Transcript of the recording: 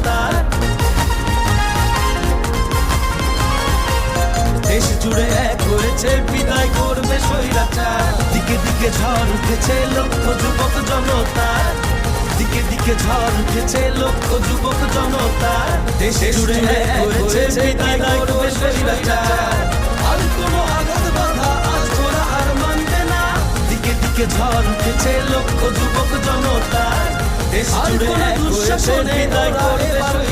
জনতার। দেশ জুড়ে এক হয়েছে বিদায় করবে স্বৈরাচার। দিকে দিকে ঝড় উঠেছে লক্ষ যুবক জনতার। দিকে দিকে ঝড় উঠেছে লক্ষ যুবক জনতার। দেশ জুড়ে এক হয়েছে বিদায় করবে স্বৈরাচার। আর কোনো আঘাত বাধা আজ ওরা আর মানবে না। দিকে দিকে ঝড় উঠেছে লক্ষ যুবক জনতার। দেশ জুড়ে এক হয়েছে বিদায় করবে